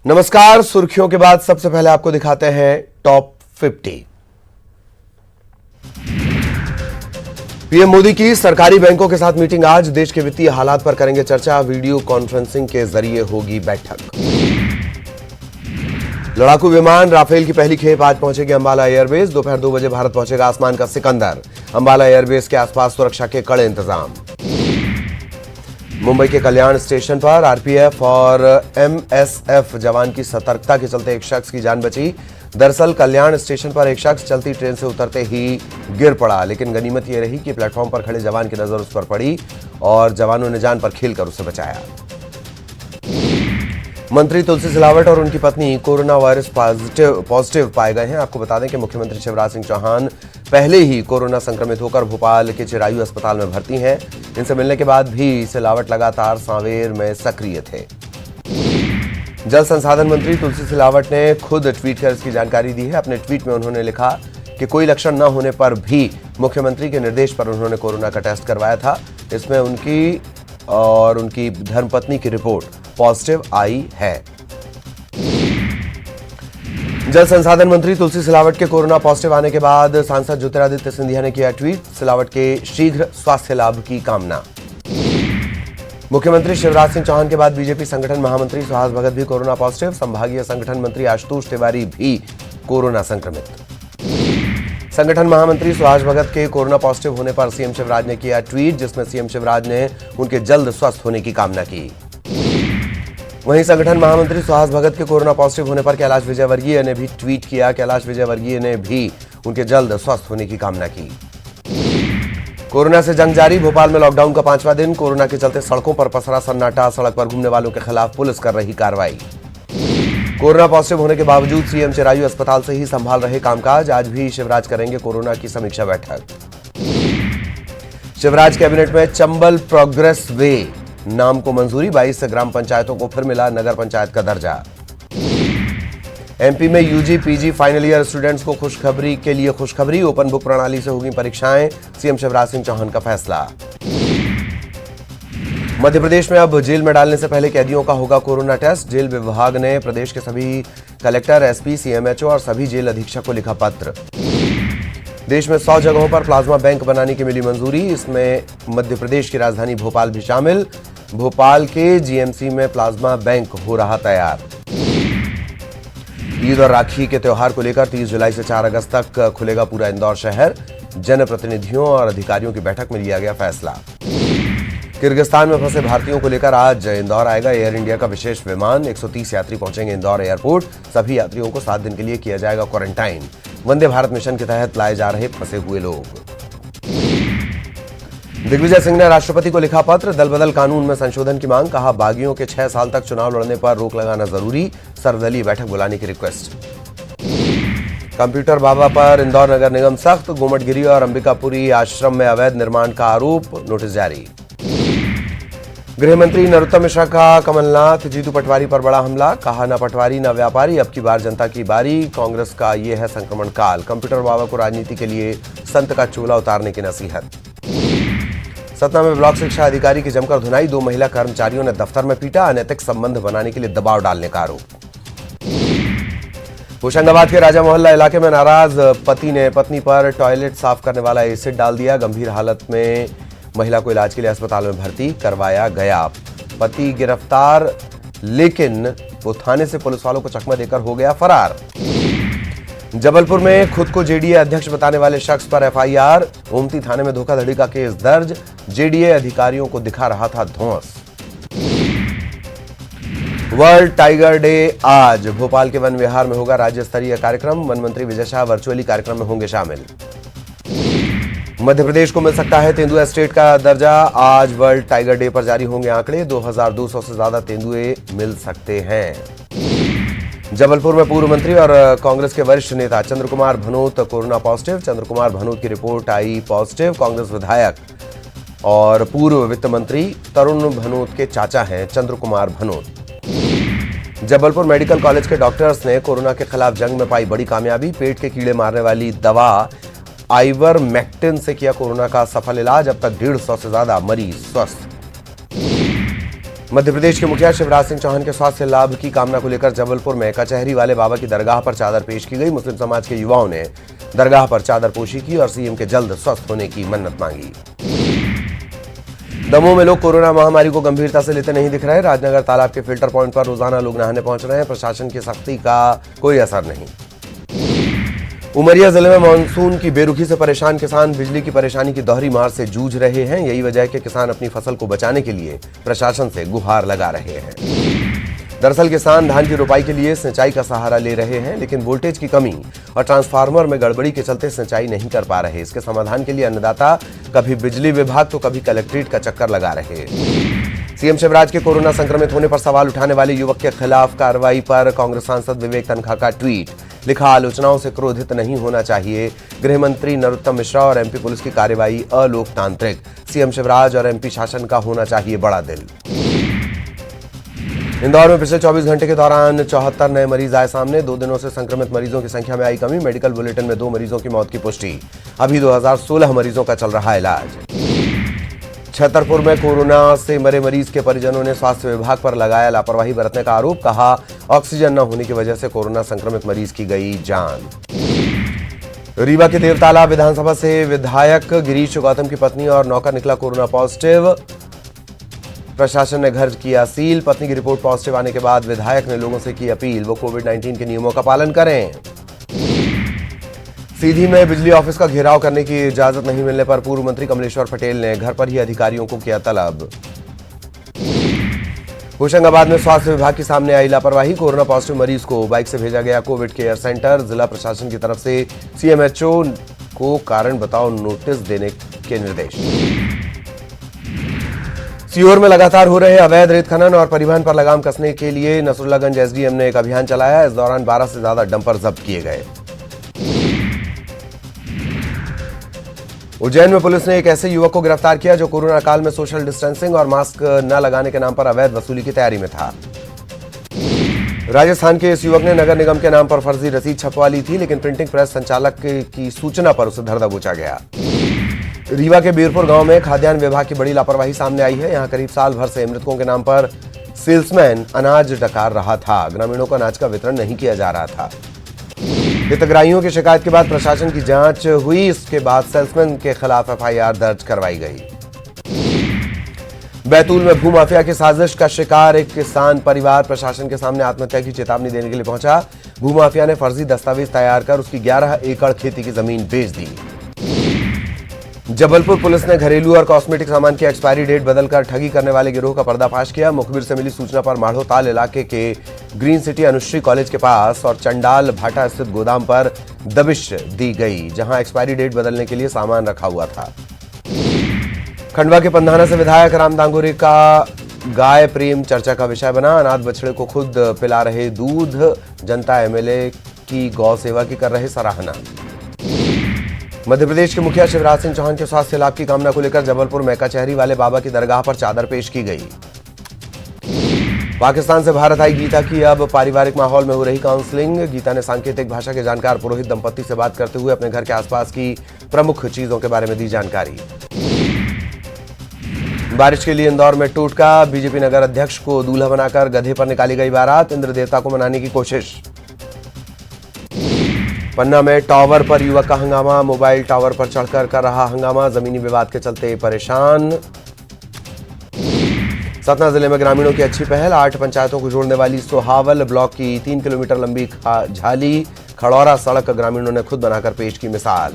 नमस्कार। सुर्खियों के बाद सबसे पहले आपको दिखाते हैं टॉप 50। पीएम मोदी की सरकारी बैंकों के साथ मीटिंग आज। देश के वित्तीय हालात पर करेंगे चर्चा। वीडियो कॉन्फ्रेंसिंग के जरिए होगी बैठक। लड़ाकू विमान राफेल की पहली खेप आज पहुंचेगी अंबाला एयरबेस। दोपहर 2 बजे भारत पहुंचेगा आसमान का सिकंदर। अंबाला एयरबेस के आसपास सुरक्षा के कड़े इंतजाम। मुंबई के कल्याण स्टेशन पर आरपीएफ और एमएसएफ जवान की सतर्कता के चलते एक शख्स की जान बची। दरअसल कल्याण स्टेशन पर एक शख्स चलती ट्रेन से उतरते ही गिर पड़ा, लेकिन गनीमत यह रही कि प्लेटफॉर्म पर खड़े जवान की नजर उस पर पड़ी और जवानों ने जान पर खेलकर उसे बचाया। मंत्री तुलसी सिलावट और उनकी पत्नी कोरोना वायरस पॉजिटिव पाए गए हैं। आपको बता दें कि मुख्यमंत्री शिवराज सिंह चौहान पहले ही कोरोना संक्रमित होकर भोपाल के चिरायू अस्पताल में भर्ती हैं। इनसे मिलने के बाद भी सिलावट लगातार सांवेर में सक्रिय थे। जल संसाधन मंत्री तुलसी सिलावट ने खुद ट्वीट कर इसकी जानकारी दी है। अपने ट्वीट में उन्होंने लिखा कि कोई लक्षण न होने पर भी मुख्यमंत्री के निर्देश पर उन्होंने कोरोना का टेस्ट करवाया था। इसमें उनकी और उनकी धर्मपत्नी की रिपोर्ट पॉजिटिव आई है। जल संसाधन मंत्री तुलसी सिलावट के कोरोना पॉजिटिव आने के बाद सांसद ज्योतिरादित्य सिंधिया ने किया ट्वीट। सिलावट के शीघ्र स्वास्थ्य लाभ की कामना। मुख्यमंत्री शिवराज सिंह चौहान के बाद बीजेपी संगठन महामंत्री सुहास भगत भी कोरोना पॉजिटिव। संभागीय संगठन मंत्री आशुतोष तिवारी भी कोरोना संक्रमित। संगठन महामंत्री सुहास भगत के कोरोना पॉजिटिव होने पर सीएम शिवराज ने किया ट्वीट, जिसमें सीएम शिवराज ने उनके जल्द स्वस्थ होने की कामना की। वहीं संगठन महामंत्री सुहास भगत के कोरोना पॉजिटिव होने पर कैलाश विजयवर्गीय ने भी ट्वीट किया। कैलाश विजयवर्गीय ने भी उनके जल्द स्वस्थ होने की कामना की। कोरोना से जंग जारी। भोपाल में लॉकडाउन का 5वां दिन। कोरोना के चलते सड़कों पर पसरा सन्नाटा। सड़क पर घूमने वालों के खिलाफ पुलिस कर रही कार्रवाई। कोरोना पॉजिटिव होने के बावजूद सीएम चिरायू अस्पताल से ही संभाल रहे कामकाज। आज भी शिवराज करेंगे कोरोना की समीक्षा बैठक। शिवराज कैबिनेट में चंबल प्रोग्रेस वे नाम को मंजूरी। 22 ग्राम पंचायतों को फिर मिला नगर पंचायत का दर्जा। एमपी में UG PG final year students को खुशखबरी के लिए खुशखबरी। ओपन बुक प्रणाली से होगी परीक्षाएं। सीएम शिवराज सिंह चौहान का फैसला। मध्य प्रदेश में अब जेल में डालने से पहले कैदियों का होगा कोरोना टेस्ट। जेल विभाग ने प्रदेश के सभी कलेक्टर, एसपी, सीएमएचओ और सभी जेल अधीक्षक को लिखा पत्र। देश में 100 जगहों पर प्लाज्मा बैंक बनाने की मिली मंजूरी। इसमें मध्य प्रदेश की राजधानी भोपाल भी शामिल। भोपाल के जीएमसी में प्लाज्मा बैंक हो रहा तैयार। ईद और राखी के त्योहार को लेकर 30 जुलाई से 4 अगस्त तक खुलेगा पूरा इंदौर शहर। जनप्रतिनिधियों और अधिकारियों की बैठक में लिया गया फैसला। किर्गिस्तान में फंसे भारतीयों को लेकर आज इंदौर आएगा एयर इंडिया का विशेष विमान। 130 यात्री पहुंचेंगे इंदौर एयरपोर्ट। सभी यात्रियों को 7 दिन के लिए किया जाएगा क्वारंटाइन। वंदे भारत मिशन के तहत लाए जा रहे फंसे हुए लोग। दिग्विजय सिंह ने राष्ट्रपति को लिखा पत्र। दल बदल कानून में संशोधन की मांग। कहा बागियों के 6 साल तक चुनाव लड़ने पर रोक लगाना जरूरी। सर्वदलीय बैठक बुलाने की रिक्वेस्ट। कंप्यूटर बाबा पर इंदौर नगर निगम सख्त। गोमटगिरी और अंबिकापुरी आश्रम में अवैध निर्माण का आरोप। नोटिस जारी। गृह मंत्री नरोत्तम मिश्रा का कमलनाथ जीतू पटवारी पर बड़ा हमला। कहा न पटवारी न व्यापारी, अब की बार जनता की बारी। कांग्रेस का ये है संक्रमण काल। कंप्यूटर बाबा को राजनीति के लिए संत का चोला उतारने की नसीहत। सतना में ब्लॉक शिक्षा अधिकारी की जमकर धुनाई। 2 महिला कर्मचारियों ने दफ्तर में पीटा। अनैतिक संबंध बनाने के लिए दबाव डालने का आरोप। होशंगाबाद के राजा मोहल्ला इलाके में नाराज पति ने पत्नी पर टॉयलेट साफ करने वाला एसिड डाल दिया। गंभीर हालत में महिला को इलाज के लिए अस्पताल में भर्ती करवाया गया। पति गिरफ्तार, लेकिन वो थाने से पुलिस वालों को चकमा देकर हो गया फरार। जबलपुर में खुद को जेडीए अध्यक्ष बताने वाले शख्स पर एफआईआर। ओमती थाने में धोखाधड़ी का केस दर्ज। जेडीए अधिकारियों को दिखा रहा था धौंस। वर्ल्ड टाइगर डे आज। भोपाल के वन विहार में होगा राज्य स्तरीय कार्यक्रम। वन मंत्री विजय शाह वर्चुअली कार्यक्रम में होंगे शामिल। मध्य प्रदेश को मिल सकता है तेंदुआ स्टेट का दर्जा। आज वर्ल्ड टाइगर डे पर जारी होंगे आंकड़े। 2200 से ज्यादा तेंदुए मिल सकते हैं। जबलपुर में पूर्व मंत्री और कांग्रेस के वरिष्ठ नेता चंद्र कुमार भनोत कोरोना पॉजिटिव। चंद्र कुमार भनोत की रिपोर्ट आई पॉजिटिव। कांग्रेस विधायक और पूर्व वित्त मंत्री तरुण भनोत के चाचा हैं चंद्र कुमार भनोत। जबलपुर मेडिकल कॉलेज के डॉक्टर्स ने कोरोना के खिलाफ जंग में पाई बड़ी कामयाबी। पेट के कीड़े मारने वाली दवा आइवरमेक्टिन से किया कोरोना का सफल इलाज। अब तक 150 से ज्यादा मरीज स्वस्थ। मध्य प्रदेश के मुखिया शिवराज सिंह चौहान के स्वास्थ्य लाभ की कामना को लेकर जबलपुर में कचहरी वाले बाबा की दरगाह पर चादर पेश की गई। मुस्लिम समाज के युवाओं ने दरगाह पर चादर पोशी की और सीएम के जल्द स्वस्थ होने की मन्नत मांगी। दमोह में लोग कोरोना महामारी को गंभीरता से लेते नहीं दिख रहे। राजनगर तालाब के फिल्टर पॉइंट पर रोजाना लोग नहाने पहुंच रहे हैं। प्रशासन की सख्ती का कोई असर नहीं। उमरिया जिले में मानसून की बेरुखी से परेशान किसान बिजली की परेशानी की दोहरी मार से जूझ रहे हैं। यही वजह है कि किसान अपनी फसल को बचाने के लिए प्रशासन से गुहार लगा रहे हैं। दरअसल किसान धान की रोपाई के लिए सिंचाई का सहारा ले रहे हैं, लेकिन वोल्टेज की कमी और ट्रांसफार्मर में गड़बड़ी के चलते सिंचाई नहीं कर पा रहे। इसके समाधान के लिए अन्नदाता कभी बिजली विभाग तो कभी कलेक्ट्रेट का चक्कर लगा रहे हैं। सीएम शिवराज के कोरोना संक्रमित होने पर सवाल उठाने वाले युवक के खिलाफ कार्रवाई पर कांग्रेस सांसद विवेक तनखा का ट्वीट। लिखा, आलोचनाओं से क्रोधित नहीं होना चाहिए। गृह मंत्री नरोत्तम मिश्रा और एमपी पुलिस की कार्रवाई अलोकतांत्रिक। सीएम शिवराज और एमपी शासन का होना चाहिए बड़ा दिल। इंदौर में पिछले 24 घंटे के दौरान 74 नए मरीज आए सामने। 2 दिनों से संक्रमित मरीजों की संख्या में आई कमी। मेडिकल बुलेटिन में 2 मरीजों की मौत की पुष्टि। अभी 2016 मरीजों का चल रहा है इलाज। छतरपुर में कोरोना से मरे मरीज के परिजनों ने स्वास्थ्य विभाग पर लगाया लापरवाही बरतने का आरोप। कहा, ऑक्सीजन न होने की वजह से कोरोना संक्रमित मरीज की गई जान। रीवा के देवताला विधानसभा से विधायक गिरीश गौतम की पत्नी और नौकर निकला कोरोना पॉजिटिव। प्रशासन ने घर किया सील। पत्नी की रिपोर्ट पॉजिटिव आने के बाद विधायक ने लोगों से की अपील, वो कोविड-19 के नियमों का पालन करें। सीधी में बिजली ऑफिस का घेराव करने की इजाजत नहीं मिलने पर पूर्व मंत्री कमलेश्वर पटेल ने घर पर ही अधिकारियों को किया तलब। होशंगाबाद में स्वास्थ्य विभाग के सामने आई लापरवाही। कोरोना पॉजिटिव मरीज को बाइक से भेजा गया कोविड केयर सेंटर। जिला प्रशासन की तरफ से सीएमएचओ को कारण बताओ नोटिस देने के निर्देश। सीहोर में लगातार हो रहे अवैध रेत खनन और परिवहन पर लगाम कसने के लिए नसरुल्लागंज एसडीएम ने एक अभियान चलाया। इस दौरान 12 से ज्यादा डंपर जब्त किए गए। उज्जैन में पुलिस ने एक ऐसे युवक को गिरफ्तार किया जो कोरोना काल में सोशल डिस्टेंसिंग और मास्क न लगाने के नाम पर अवैध वसूली की तैयारी में था। राजस्थान के इस युवक ने नगर निगम के नाम पर फर्जी रसीद छपवा ली थी, लेकिन प्रिंटिंग प्रेस संचालक की सूचना पर उसे धर दबोचा गया। रीवा के बीरपुर गांव में खाद्यान्न विभाग की बड़ी लापरवाही सामने आई है। यहां करीब साल भर से मृतकों के नाम पर सेल्समैन अनाज डकार रहा था। ग्रामीणों को अनाज का वितरण नहीं किया जा रहा था। हितग्राहियों की शिकायत के बाद प्रशासन की जांच हुई। इसके बाद सेल्समैन के खिलाफ एफआईआर दर्ज करवाई गई। बैतूल में भूमाफिया की साजिश का शिकार एक किसान परिवार प्रशासन के सामने आत्महत्या की चेतावनी देने के लिए पहुंचा। भूमाफिया ने फर्जी दस्तावेज तैयार कर उसकी 11 एकड़ खेती की जमीन बेच दी। जबलपुर पुलिस ने घरेलू और कॉस्मेटिक सामान की एक्सपायरी डेट बदलकर ठगी करने वाले गिरोह का पर्दाफाश किया। मुखबिर से मिली सूचना पर माढ़ोताल इलाके के ग्रीन सिटी अनुश्री कॉलेज के पास और चंडाल भाटा स्थित गोदाम पर दबिश दी गई, जहां एक्सपायरी डेट बदलने के लिए सामान रखा हुआ था। खंडवा के पंधाना से विधायक राम दांगोरे का गाय प्रेम चर्चा का विषय बना। अनाथ बछड़े को खुद पिला रहे दूध। जनता एमएलए की गौ सेवा की कर रहे सराहना। मध्य प्रदेश के मुखिया शिवराज सिंह चौहान के स्वास्थ्य लाभ की कामना को लेकर जबलपुर में कचहरी वाले बाबा की दरगाह पर चादर पेश की गई। पाकिस्तान से भारत आई गीता की अब पारिवारिक माहौल में हो रही काउंसलिंग। गीता ने सांकेतिक भाषा के जानकार पुरोहित दंपति से बात करते हुए अपने घर के आसपास की प्रमुख चीजों के बारे में दी जानकारी। बारिश के लिए इंदौर में टोटका। बीजेपी नगर अध्यक्ष को दूल्हा बनाकर गधे पर निकाली गई बारात। इंद्र देवता को मनाने की कोशिश। पन्ना में टावर पर युवक का हंगामा। मोबाइल टावर पर चढ़कर कर रहा हंगामा। जमीनी विवाद के चलते परेशान। सतना जिले में ग्रामीणों की अच्छी पहल। 8 पंचायतों को जोड़ने वाली सोहावल ब्लॉक की 3 किलोमीटर लंबी झाली खड़ौरा सड़क ग्रामीणों ने खुद बनाकर पेश की मिसाल।